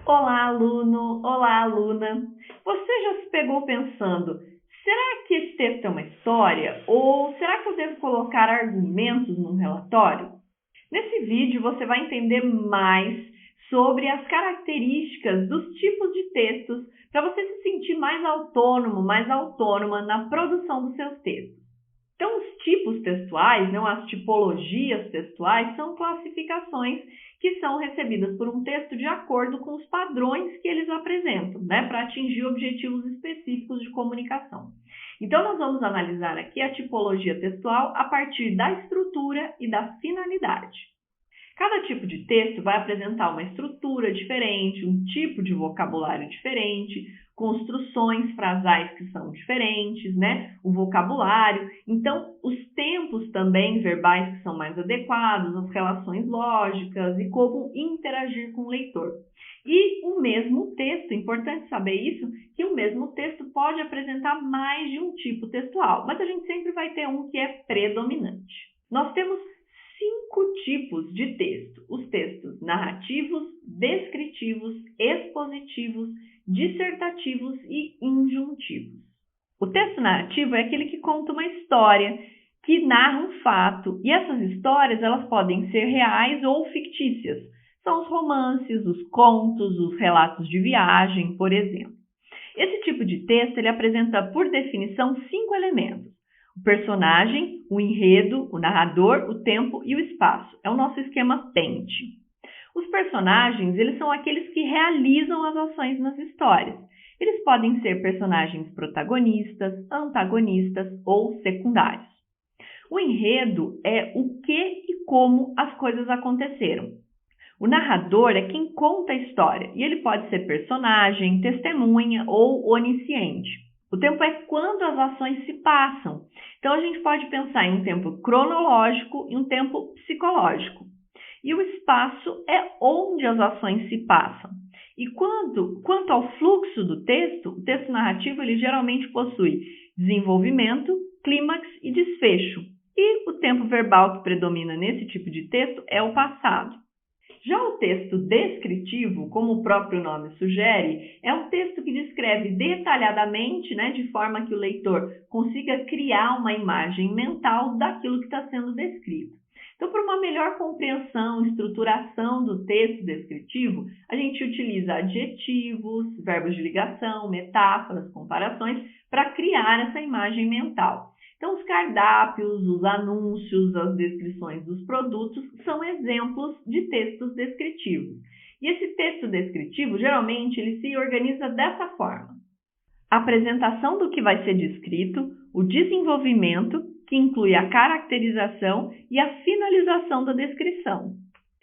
Olá, aluno! Olá, aluna! Você já se pegou pensando, será que esse texto é uma história? Ou será que eu devo colocar argumentos num relatório? Nesse vídeo você vai entender mais sobre as características dos tipos de textos para você se sentir mais autônomo, mais autônoma na produção dos seus textos. Então, os tipos textuais, não, as tipologias textuais, são classificações que são recebidas por um texto de acordo com os padrões que eles apresentam, para atingir objetivos específicos de comunicação. Então, nós vamos analisar aqui a tipologia textual a partir da estrutura e da finalidade. Cada tipo de texto vai apresentar uma estrutura diferente, um tipo de vocabulário diferente, construções frasais que são diferentes, o vocabulário. Então, os tempos também verbais que são mais adequados, as relações lógicas e como interagir com o leitor. E o mesmo texto, importante saber isso, que o mesmo texto pode apresentar mais de um tipo textual, mas a gente sempre vai ter um que é predominante. Nós temos 5 tipos de texto: os textos narrativos, descritivos, expositivos, dissertativos e injuntivos. O texto narrativo é aquele que conta uma história, que narra um fato, e essas histórias elas podem ser reais ou fictícias. São os romances, os contos, os relatos de viagem, por exemplo. Esse tipo de texto ele apresenta, por definição, 5 elementos: o personagem, o enredo, o narrador, o tempo e o espaço. É o nosso esquema PENT. Os personagens, eles são aqueles que realizam as ações nas histórias. Eles podem ser personagens protagonistas, antagonistas ou secundários. O enredo é o que e como as coisas aconteceram. O narrador é quem conta a história, e ele pode ser personagem, testemunha ou onisciente. O tempo é quando as ações se passam. Então, a gente pode pensar em um tempo cronológico e um tempo psicológico. E o espaço é onde as ações se passam. E quanto ao fluxo do texto, o texto narrativo ele geralmente possui desenvolvimento, clímax e desfecho. E o tempo verbal que predomina nesse tipo de texto é o passado. Já o texto descritivo, como o próprio nome sugere, é um texto que descreve detalhadamente, de forma que o leitor consiga criar uma imagem mental daquilo que está sendo descrito. Então, para uma melhor compreensão e estruturação do texto descritivo, a gente utiliza adjetivos, verbos de ligação, metáforas, comparações, para criar essa imagem mental. Então, os cardápios, os anúncios, as descrições dos produtos são exemplos de textos descritivos. E esse texto descritivo, geralmente, ele se organiza dessa forma: a apresentação do que vai ser descrito, o desenvolvimento, que inclui a caracterização e a finalização da descrição.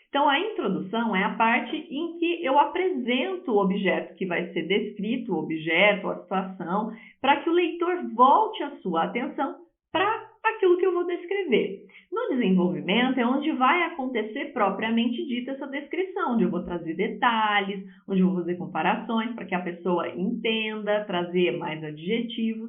Então, a introdução é a parte em que eu apresento o objeto que vai ser descrito, o objeto, a situação, para que o leitor volte a sua atenção para aquilo que eu vou descrever. No desenvolvimento é onde vai acontecer propriamente dita essa descrição, onde eu vou trazer detalhes, onde eu vou fazer comparações para que a pessoa entenda, trazer mais adjetivos.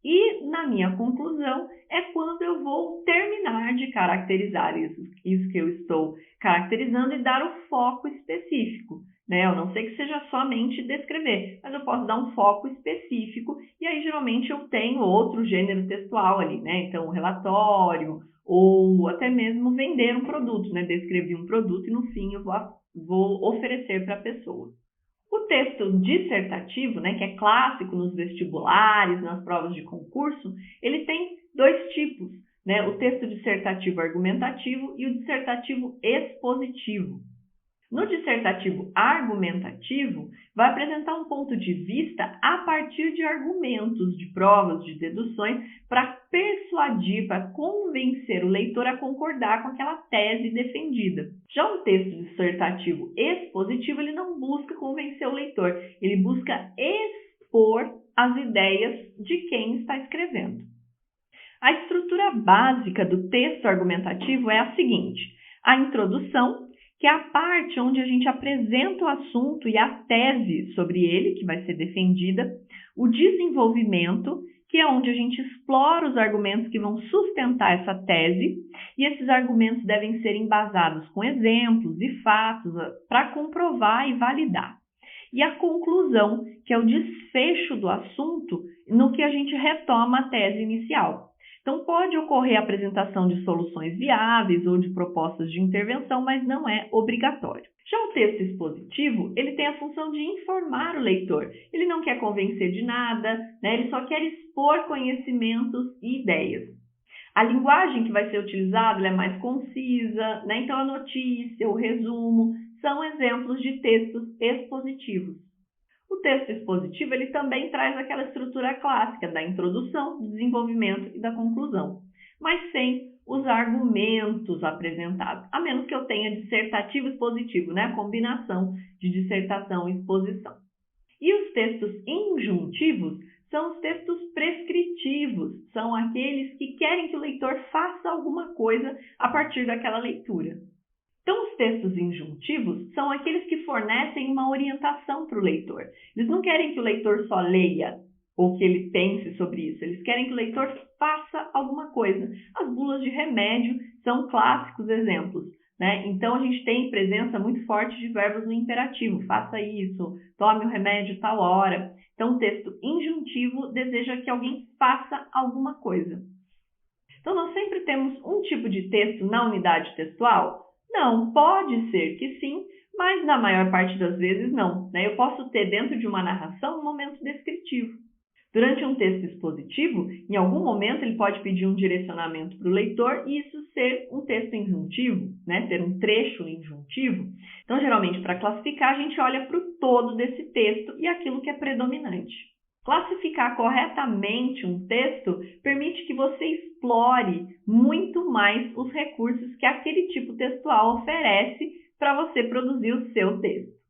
E na minha conclusão é quando eu vou terminar de caracterizar isso que eu estou caracterizando e dar o foco específico. Eu não sei que seja somente descrever, mas eu posso dar um foco específico e aí geralmente eu tenho outro gênero textual ali, Então, um relatório ou até mesmo vender um produto, Descrever um produto e no fim eu vou oferecer para a pessoa. O texto dissertativo, que é clássico nos vestibulares, nas provas de concurso, ele tem 2 tipos, O texto dissertativo argumentativo e o dissertativo expositivo. No dissertativo argumentativo, vai apresentar um ponto de vista a partir de argumentos, de provas, de deduções, para persuadir, para convencer o leitor a concordar com aquela tese defendida. Já o texto dissertativo expositivo, ele não busca convencer o leitor, ele busca expor as ideias de quem está escrevendo. A estrutura básica do texto argumentativo é a seguinte: a introdução, que é a parte onde a gente apresenta o assunto e a tese sobre ele, que vai ser defendida, o desenvolvimento, que é onde a gente explora os argumentos que vão sustentar essa tese, e esses argumentos devem ser embasados com exemplos e fatos para comprovar e validar. e a conclusão, que é o desfecho do assunto no que a gente retoma a tese inicial. Então, pode ocorrer a apresentação de soluções viáveis ou de propostas de intervenção, mas não é obrigatório. Já o texto expositivo, ele tem a função de informar o leitor. Ele não quer convencer de nada, né? Ele só quer expor conhecimentos e ideias. A linguagem que vai ser utilizada é mais concisa, né? Então a notícia, o resumo, são exemplos de textos expositivos. O texto expositivo ele também traz aquela estrutura clássica da introdução, do desenvolvimento e da conclusão, mas sem os argumentos apresentados, a menos que eu tenha dissertativo expositivo, né? A combinação de dissertação e exposição. E os textos injuntivos são os textos prescritivos, são aqueles que querem que o leitor faça alguma coisa a partir daquela leitura. Então, os textos injuntivos são aqueles que fornecem uma orientação para o leitor. Eles não querem que o leitor só leia ou que ele pense sobre isso, eles querem que o leitor faça alguma coisa. As bulas de remédio são clássicos exemplos, né? Então, a gente tem presença muito forte de verbos no imperativo, faça isso, tome o remédio tal hora. Então, o texto injuntivo deseja que alguém faça alguma coisa. Então, nós sempre temos um tipo de texto na unidade textual? Não, pode ser que sim, mas na maior parte das vezes não, né? Eu posso ter dentro de uma narração um momento descritivo. Durante um texto expositivo, em algum momento ele pode pedir um direcionamento para o leitor e isso ser um texto injuntivo, né? Ter um trecho injuntivo. Então, geralmente, para classificar, a gente olha para o todo desse texto e aquilo que é predominante. Classificar corretamente um texto permite que você explore muito mais os recursos que aquele tipo textual oferece para você produzir o seu texto.